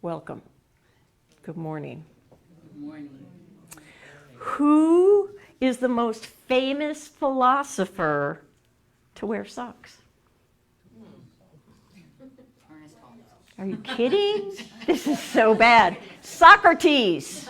Welcome. Good morning. Good morning. Who is the most famous philosopher to wear socks? Are you kidding? This is so bad. Socrates.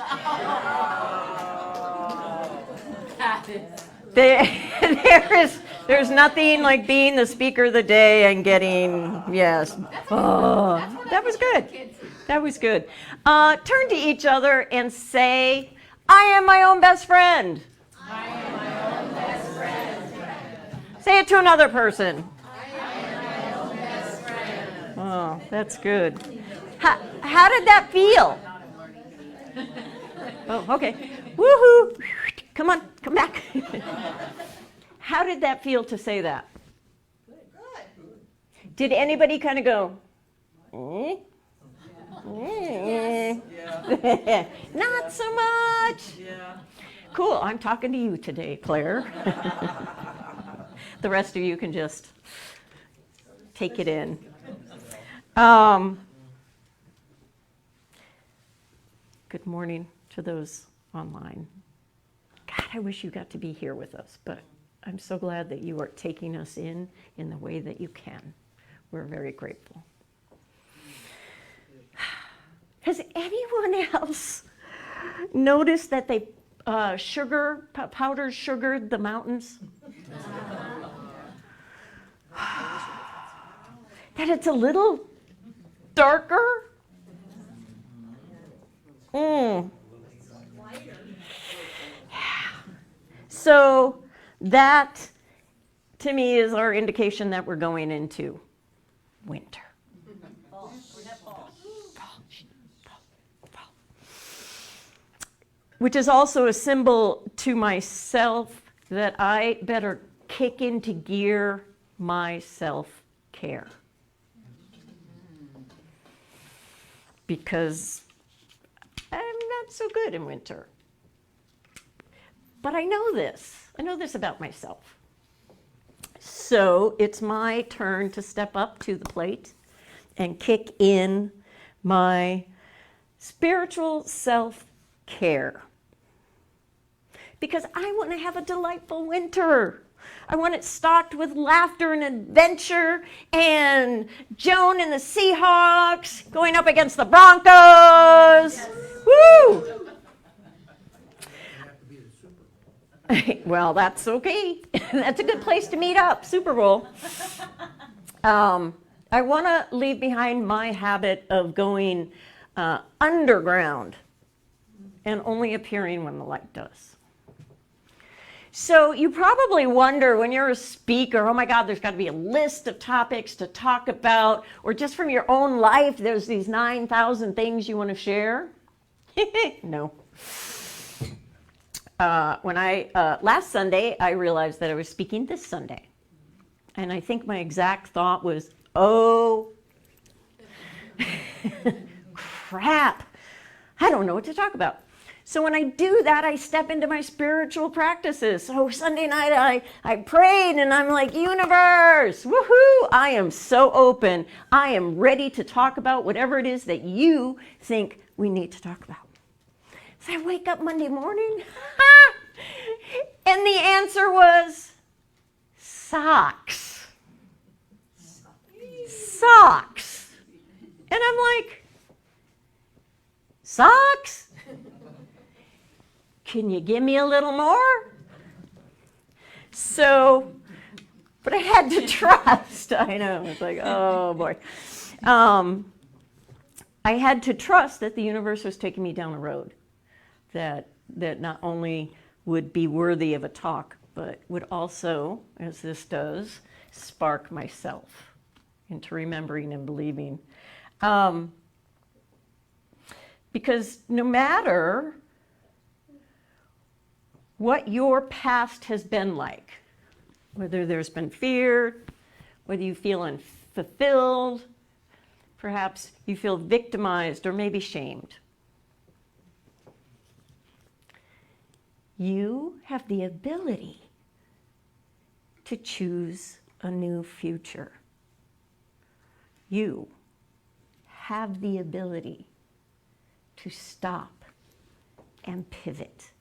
There's nothing like being the speaker of the day and getting, yes. Oh, that was good. That was good. Turn to each other and say, I am my own best friend. I am my own best friend. Say it to another person. I am my own best friend. Oh, that's good. How did that feel? Oh, okay. Woohoo! Come on, come back. How did that feel to say that? Good. Did anybody kind of go, eh? Yeah. Not so much. Yeah. Cool, I'm talking to you today, Claire. The rest of you can just take it in. Good morning to those online. God, I wish you got to be here with us, but I'm so glad that you are taking us in the way that you can. We're very grateful. Has anyone else noticed that they powder sugared the mountains? That it's a little darker? So that, to me, is our indication that we're going into winter. Which is also a symbol to myself that I better kick into gear my self-care. Because I'm not so good in winter. But I know this. I know this about myself. So it's my turn to step up to the plate and kick in my spiritual self-care. Because I want to have a delightful winter. I want it stocked with laughter and adventure and Joan and the Seahawks going up against the Broncos. Yes. Woo! Well, that's okay. That's a good place to meet up, Super Bowl. I want to leave behind my habit of going underground and only appearing when the light does. So you probably wonder when you're a speaker, oh my God, there's got to be a list of topics to talk about, or just from your own life, there's these 9,000 things you want to share. No. Last Sunday, I realized that I was speaking this Sunday. And I think my exact thought was, oh, crap, I don't know what to talk about. So when I do that, I step into my spiritual practices. So Sunday night, I prayed and I'm like, universe, woohoo, I am so open. I am ready to talk about whatever it is that you think we need to talk about. So I wake up Monday morning and the answer was socks. Socks. And I'm like, socks? Can you give me a little more? So, but I had to trust. I know, it's like, oh boy. I had to trust that the universe was taking me down a road that not only would be worthy of a talk, but would also, as this does, spark myself into remembering and believing. Because no matter what your past has been like, whether there's been fear, whether you feel unfulfilled, perhaps you feel victimized or maybe shamed, you have the ability to choose a new future. You have the ability to stop and pivot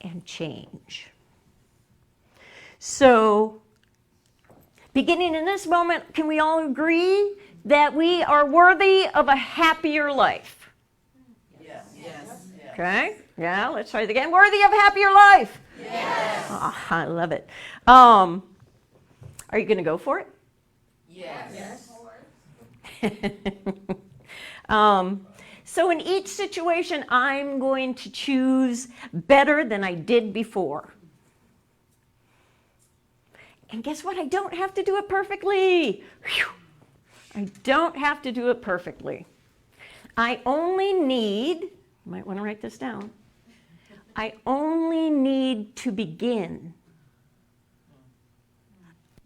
and change. So, beginning in this moment, can we all agree that we are worthy of a happier life? Yes. Yes. Okay? Yeah, let's try it again. Worthy of a happier life? Yes. Oh, I love it. Are you going to go for it? Yes. So in each situation, I'm going to choose better than I did before. And guess what? I don't have to do it perfectly. Whew. I don't have to do it perfectly. I only need, you might want to write this down, I only need to begin.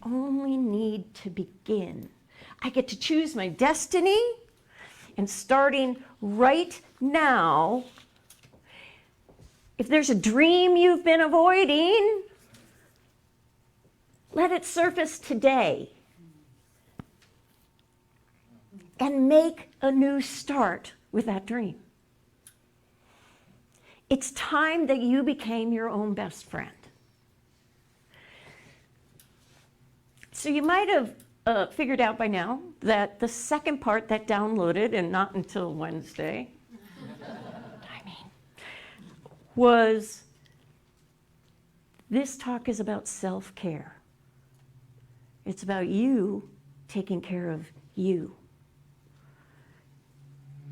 Only need to begin. I get to choose my destiny, and starting right now, if there's a dream you've been avoiding, let it surface today and make a new start with that dream. It's time that you became your own best friend. So you might have figured out by now that the second part that downloaded, and not until Wednesday, was this talk is about self-care. It's about you taking care of you.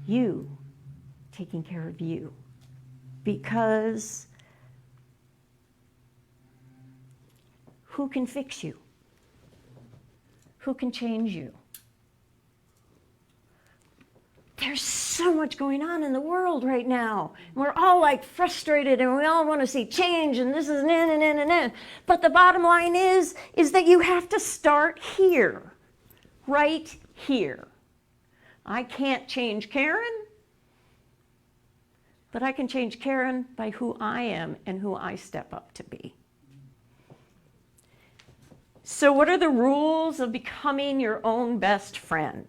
You taking care of you. Because who can fix you? Who can change you? There's so much going on in the world right now. We're all like frustrated and we all want to see change and this is and. But the bottom line is that you have to start here, right here. I can't change Karen, but I can change Karen by who I am and who I step up to be. So what are the rules of becoming your own best friend?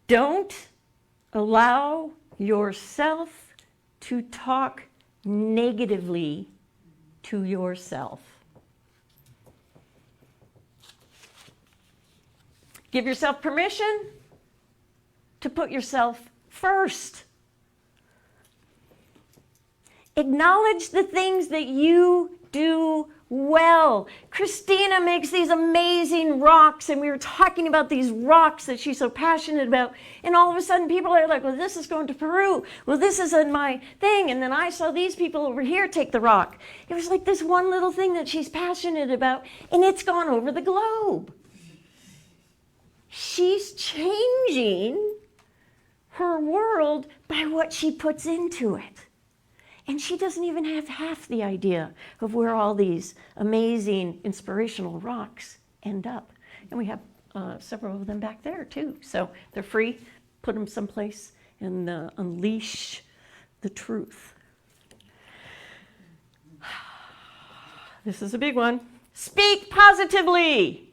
Don't allow yourself to talk negatively to yourself. Give yourself permission to put yourself first. Acknowledge the things that you do well. Christina makes these amazing rocks, and we were talking about these rocks that she's so passionate about, and all of a sudden people are like, well, this is going to Peru. Well, this isn't my thing. And then I saw these people over here take the rock. It was like this one little thing that she's passionate about, and it's gone over the globe. She's changing her world by what she puts into it. And she doesn't even have half the idea of where all these amazing inspirational rocks end up. And we have several of them back there too. So they're free. Put them someplace and unleash the truth. This is a big one. Speak positively.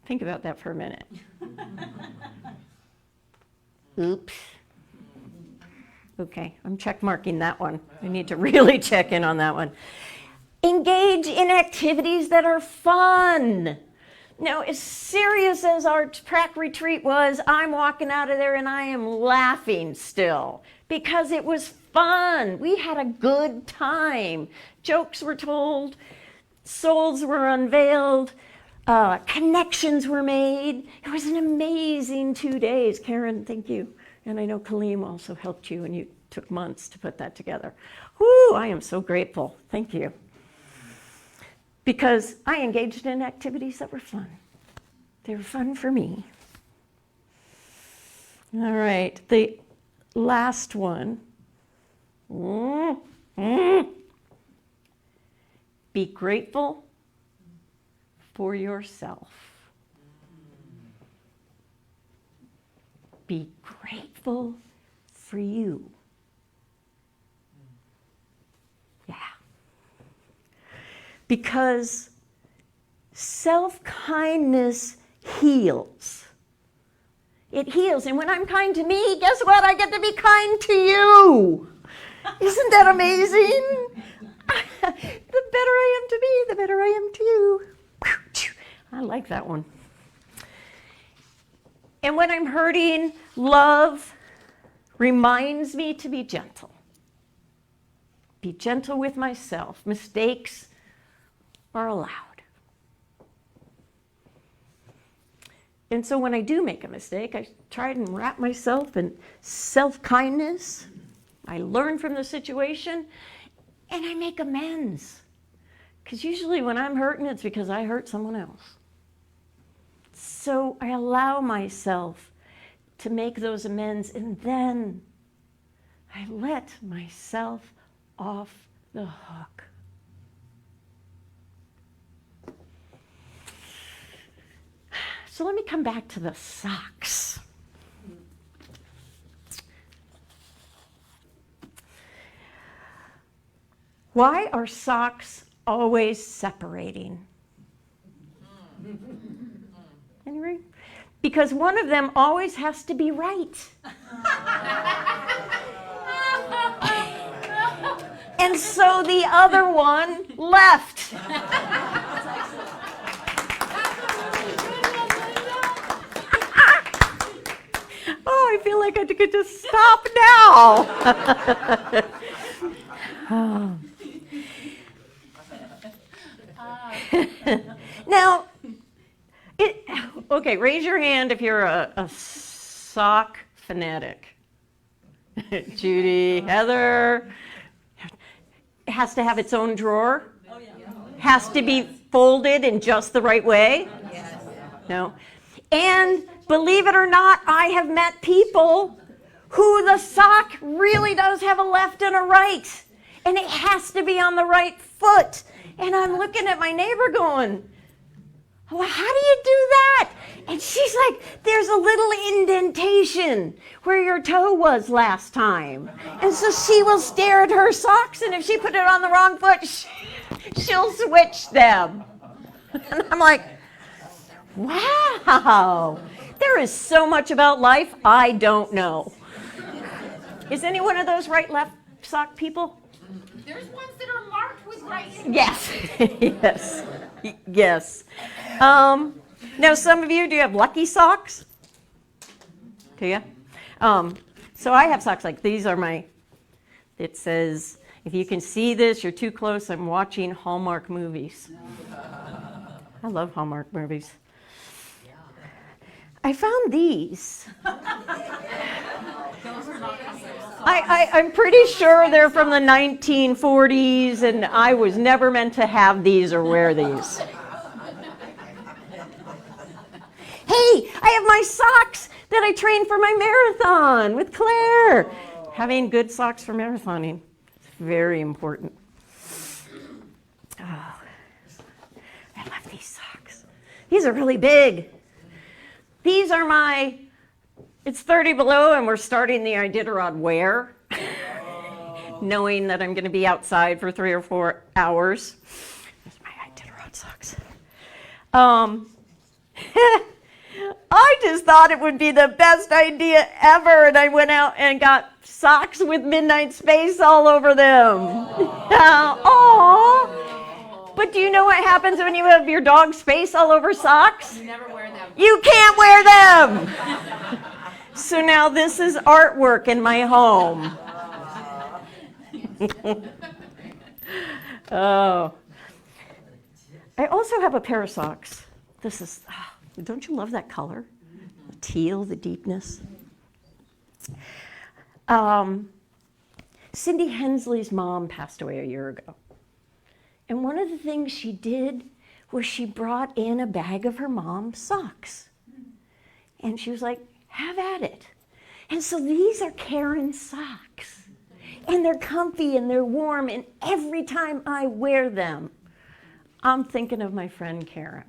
Think about that for a minute. Oops. Okay, I'm check marking that one. I need to really check in on that one. Engage in activities that are fun. Now, as serious as our track retreat was, I'm walking out of there and I am laughing still because it was fun. We had a good time. Jokes were told, souls were unveiled, connections were made. It was an amazing 2 days. Karen, thank you. And I know Kaleem also helped you, and you took months to put that together. Whoo, I am so grateful. Thank you. Because I engaged in activities that were fun. They were fun for me. All right, the last one. Be grateful for yourself. Be grateful for you. Yeah. Because self-kindness heals. It heals. And when I'm kind to me, guess what? I get to be kind to you. Isn't that amazing? The better I am to me, the better I am to you. I like that one. And when I'm hurting, love reminds me to be gentle. Be gentle with myself. Mistakes are allowed. And so when I do make a mistake, I try and wrap myself in self-kindness. I learn from the situation, and I make amends. Because usually when I'm hurting, it's because I hurt someone else. So I allow myself to make those amends, and then I let myself off the hook. So let me come back to the socks. Why are socks always separating? Anyway, because one of them always has to be right. And so the other one left. Oh, I feel like I get to stop now. Now, okay, raise your hand if you're a sock fanatic. Judy, Heather. It has to have its own drawer. Oh, yeah. Has to be folded in just the right way. Yes. No. And believe it or not, I have met people who the sock really does have a left and a right. And it has to be on the right foot. And I'm looking at my neighbor going, well, how do you do that? And she's like, there's a little indentation where your toe was last time. And so she will stare at her socks, and if she put it on the wrong foot, she'll switch them. And I'm like, wow, there is so much about life I don't know. Is any one of those right-left sock people? There's ones that are marked with right. Yes, yes, yes. Now, some of you, do you have lucky socks? Do you? So I have socks like these are my, it says, if you can see this, you're too close, I'm watching Hallmark movies. I love Hallmark movies. I found these. I'm pretty sure they're from the 1940s, and I was never meant to have these or wear these. Hey, I have my socks that I trained for my marathon with Claire. Having good socks for marathoning is very important. Oh, I love these socks. These are really big. These are my, it's 30 below and we're starting the Iditarod wear, knowing that I'm going to be outside for 3 or 4 hours. There's my Iditarod socks. I just thought it would be the best idea ever, and I went out and got socks with Midnight Space all over them. Aww. But do you know what happens when you have your dog's space all over socks? You never wear them. You can't wear them. So now this is artwork in my home. Oh. I also have a pair of socks. This is, don't you love that color? The teal, the deepness. Cindy Hensley's mom passed away a year ago. And one of the things she did was she brought in a bag of her mom's socks. And she was like, have at it. And so these are Karen's socks. And they're comfy and they're warm. And every time I wear them, I'm thinking of my friend Karen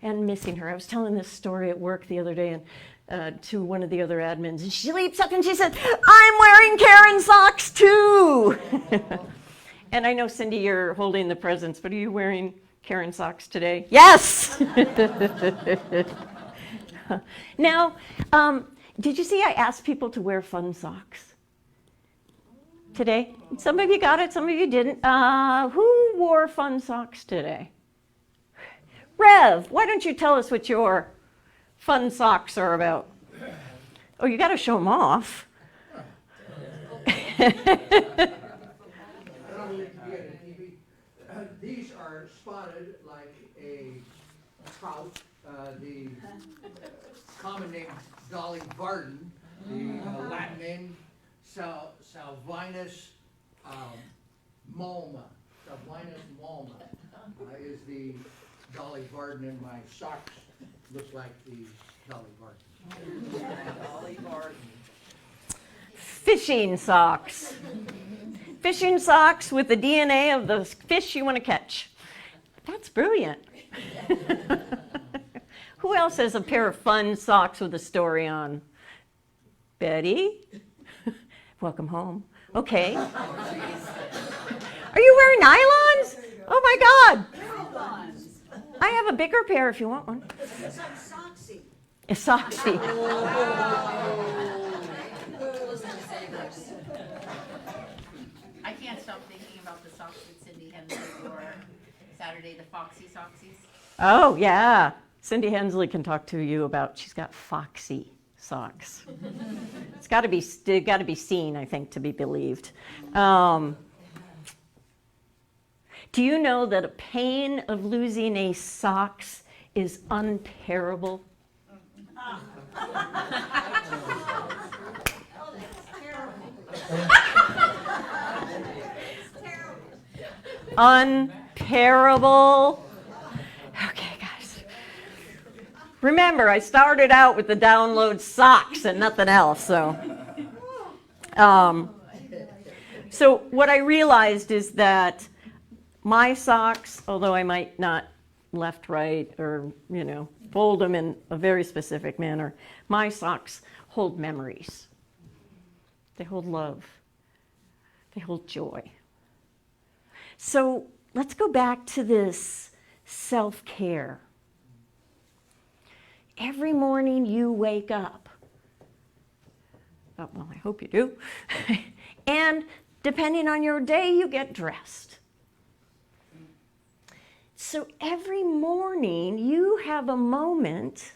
and missing her. I was telling this story at work the other day and to one of the other admins. And she leaps up and she said, I'm wearing Karen's socks too. And I know, Cindy, you're holding the presents, but are you wearing Karen's socks today? Yes! Now, did you see I asked people to wear fun socks today? Some of you got it, some of you didn't. Who wore fun socks today? Rev, why don't you tell us what your fun socks are about? Oh, you got to show them off. These are spotted like a trout. The common name Dolly Varden, the Latin name Salvinus malma. Salvinus malma is the Dolly Varden, and my socks look like the Dolly Varden. Dolly Varden. Fishing socks. Fishing socks with the DNA of the fish you want to catch. That's brilliant. Who else has a pair of fun socks with a story on? Betty? Welcome home. Okay. Are you wearing nylons? Oh my God. I have a bigger pair if you want one. It's like Soxy. A Soxy. I can't stop thinking about the socks that Cindy Hensley wore Saturday, the Foxy Soxies. Oh, yeah. Cindy Hensley can talk to you about, she's got foxy socks. It's got to be seen, I think, to be believed. Do you know that a pain of losing a socks is unbearable? Unbearable. Okay, guys. Remember, I started out with the download socks and nothing else. So what I realized is that my socks, although I might not left, right, or, fold them in a very specific manner, my socks hold memories. They hold love. They hold joy. So let's go back to this self-care. Every morning you wake up. Oh, well, I hope you do. And depending on your day, you get dressed. So every morning you have a moment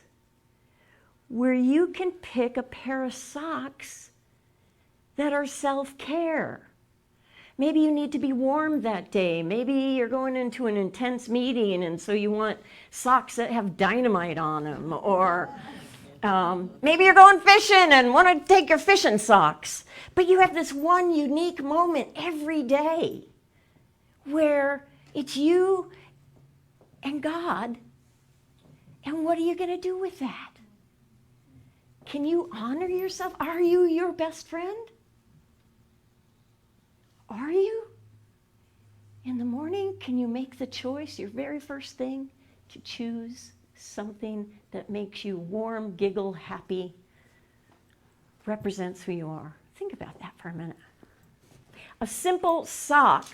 where you can pick a pair of socks that are self-care. Maybe you need to be warm that day. Maybe you're going into an intense meeting and so you want socks that have dynamite on them. Or maybe you're going fishing and want to take your fishing socks. But you have this one unique moment every day where it's you and God. And what are you going to do with that? Can you honor yourself? Are you your best friend? Are you? In the morning, can you make the choice, your very first thing, to choose something that makes you warm, giggle, happy, represents who you are? Think about that for a minute. A simple sock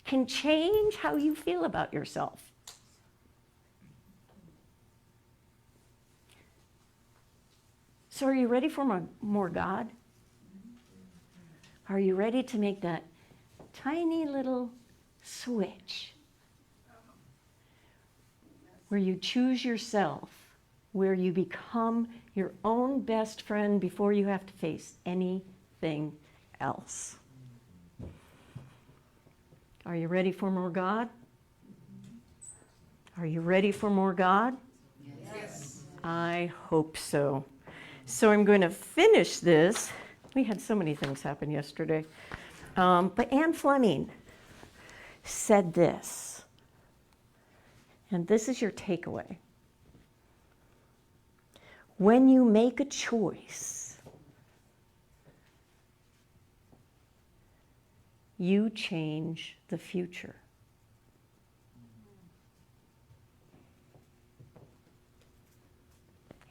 can change how you feel about yourself. So are you ready for more God? Are you ready to make that tiny little switch where you choose yourself, where you become your own best friend before you have to face anything else? Are you ready for more God? Are you ready for more God? Yes. I hope so. So I'm going to finish this. We had so many things happen yesterday. But Anne Fleming said this, and this is your takeaway. When you make a choice, you change the future.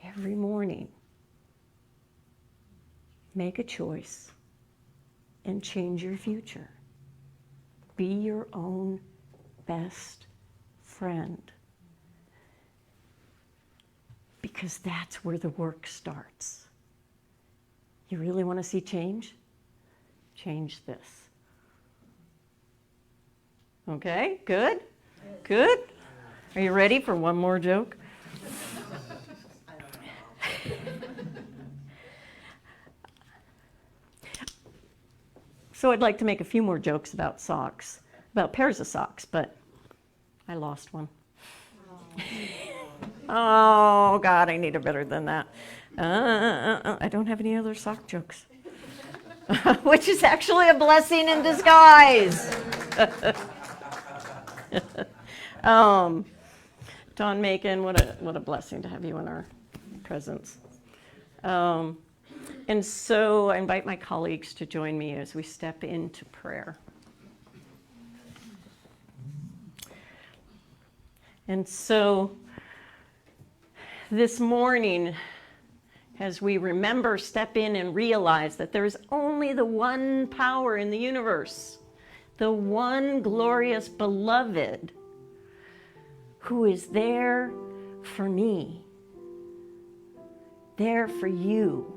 Every morning, make a choice and change your future. Be your own best friend. because that's where the work starts. You really want to see change? Change this. Okay, good? Good? Are you ready for one more joke? So I'd like to make a few more jokes about socks, about pairs of socks, but I lost one. Oh, God, I need a better than that. I don't have any other sock jokes, which is actually a blessing in disguise. Don Macon, what a blessing to have you in our presence. And so I invite my colleagues to join me as we step into prayer. And so this morning, as we remember, step in and realize that there is only the one power in the universe, the one glorious beloved who is there for me, there for you.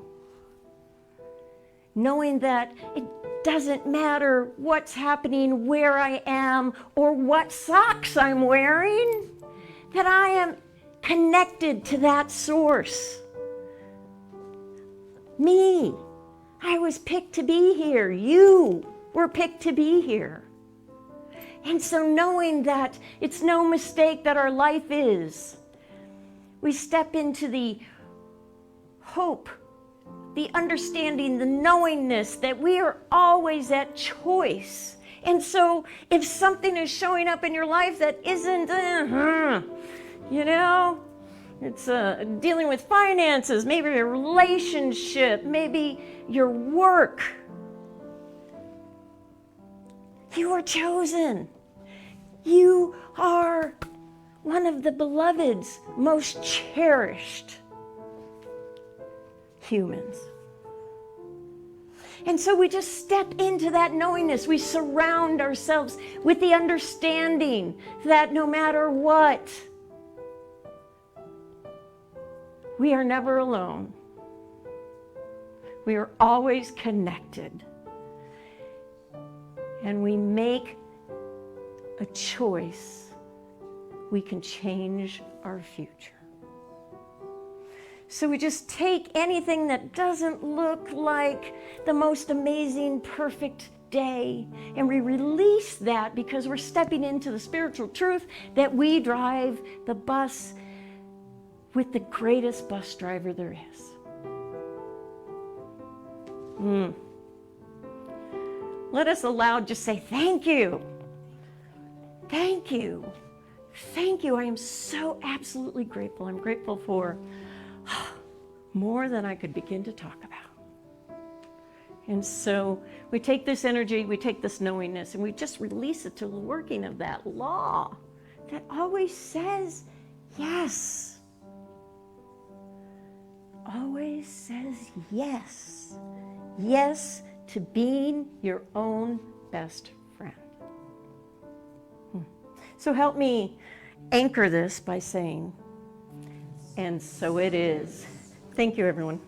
Knowing that it doesn't matter what's happening, where I am, or what socks I'm wearing, that I am connected to that source. Me, I was picked to be here. You were picked to be here. And so knowing that it's no mistake that our life is, we step into the hope, the understanding, the knowingness that we are always at choice. And so if something is showing up in your life that isn't, it's dealing with finances, maybe a relationship, maybe your work, you are chosen. You are one of the beloved's most cherished humans. And so we just step into that knowingness. We surround ourselves with the understanding that no matter what, we are never alone. We are always connected. And we make a choice, we can change our future. So we just take anything that doesn't look like the most amazing, perfect day, and we release that because we're stepping into the spiritual truth that we drive the bus with the greatest bus driver there is. Let us aloud just say, thank you. Thank you. Thank you. I am so absolutely grateful. I'm grateful for more than I could begin to talk about. And so we take this energy, we take this knowingness, and we just release it to the working of that law that always says yes. Always says yes. Yes to being your own best friend. So help me anchor this by saying, and so it is. Thank you, everyone.